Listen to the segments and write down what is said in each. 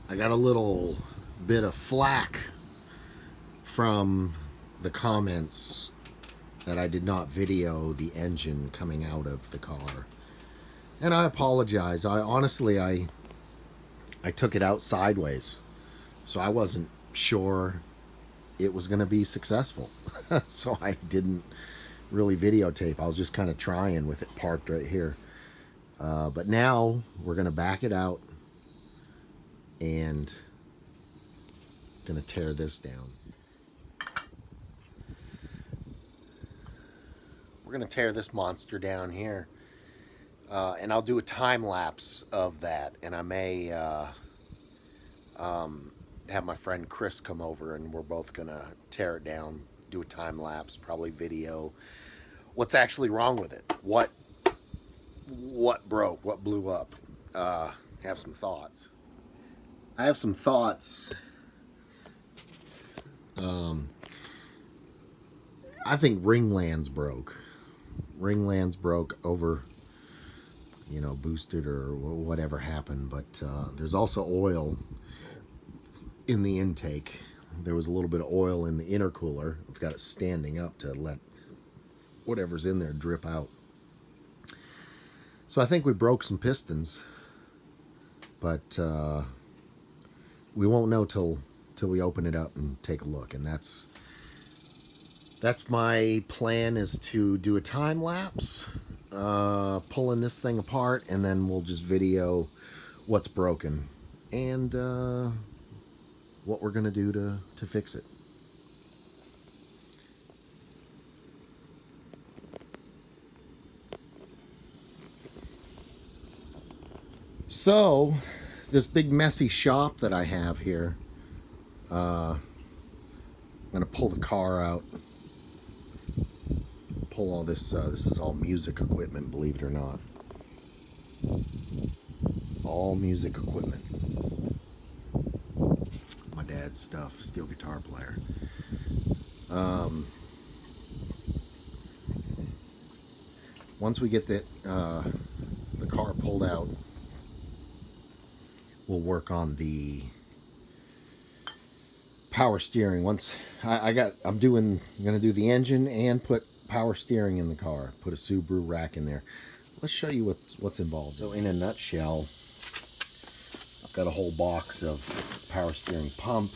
I got a little bit of flack from the comments that I did not video the engine coming out of the car. And I apologize. I honestly, I took it out sideways. So I wasn't sure it was going to be successful. So I didn't really videotape. I was just kind of trying with it parked right here. But now we're going to back it out and going to tear this down. We're going to tear this monster down here. And I'll do a time lapse of that. And I may have my friend Chris come over and we're both going to tear it down, do a time lapse, probably video what's actually wrong with it. What broke, what blew up. Have some thoughts. I have some thoughts. I think Ringlands broke. Ringlands broke over, boosted or whatever happened. But there's also oil in the intake. There was a little bit of oil in the intercooler. I've got it standing up to let whatever's in there drip out. So I think we broke some pistons, but we won't know till we open it up and take a look. And that's my plan, is to do a time lapse, pulling this thing apart, and then we'll just video what's broken and what we're gonna do to fix it. So this big messy shop that I have here, I'm gonna pull the car out, pull all this. This is all music equipment, believe it or not. All music equipment. My dad's stuff, steel guitar player. Once we get the car pulled out, we'll work on the power steering. Once I'm gonna do the engine and put power steering in the car. Put a Subaru rack in there. Let's show you what's involved. So in a nutshell, I've got a whole box of power steering pump,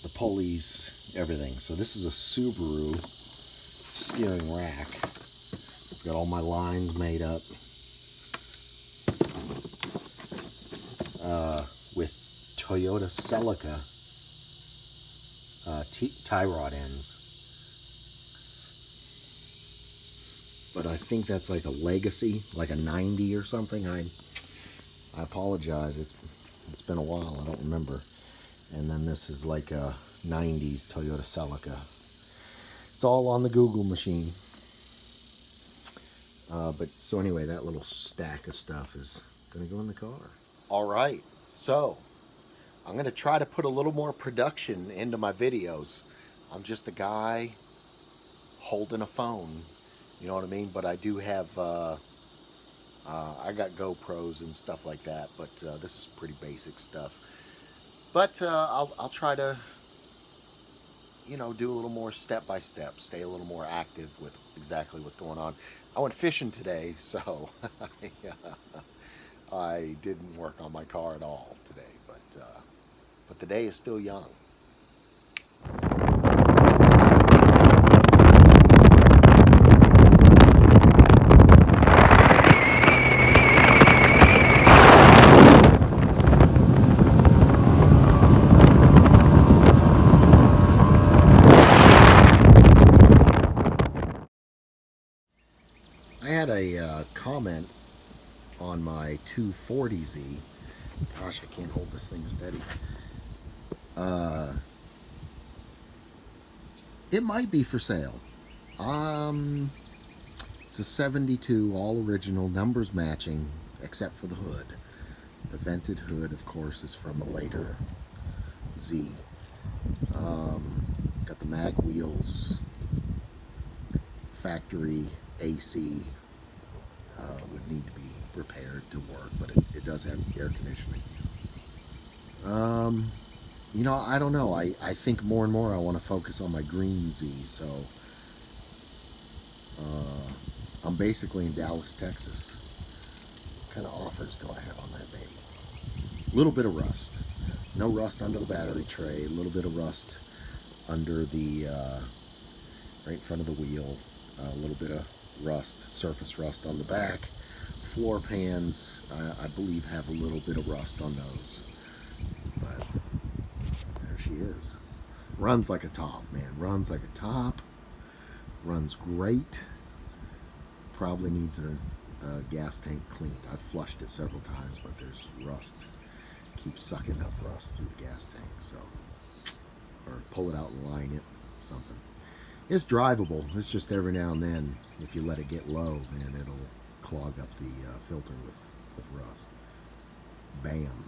the pulleys, everything. So this is a Subaru steering rack. I've got all my lines made up with Toyota Celica tie rod ends. But I think that's like a Legacy, like a 90 or something. I apologize. It's been a while. I don't remember. And then this is like a 90s Toyota Celica. It's all on the Google machine. But so anyway, that little stack of stuff is gonna go in the car. All right. So I'm gonna try to put a little more production into my videos. I'm just a guy holding a phone. You know what I mean? But I do have, I got GoPros and stuff like that, but this is pretty basic stuff. But I'll try to, do a little more step by step, stay a little more active with exactly what's going on. I went fishing today, so I didn't work on my car at all today, but the day is still young. I had a comment on my 240Z. Gosh, I can't hold this thing steady. It might be for sale. It's a 72, all original, numbers matching, except for the hood. The vented hood, of course, is from a later Z. Got the mag wheels, factory AC. Would need to be repaired to work, but it does have air conditioning. You know, I don't know. I think more and more I want to focus on my green Z. So I'm basically in Dallas, Texas. What kind of offers do I have on that baby? A little bit of rust. No rust under the battery tray. A little bit of rust under the right in front of the wheel. A little bit of rust, surface rust on the back. Floor pans, I believe, have a little bit of rust on those. But there she is. Runs like a top, man. Runs like a top. Runs great. Probably needs a gas tank cleaned. I've flushed it several times, but there's rust. Keeps sucking up rust through the gas tank. So, or pull it out and line it. Something. It's drivable. It's just every now and then, if you let it get low, man, it'll clog up the filter with rust. Bam.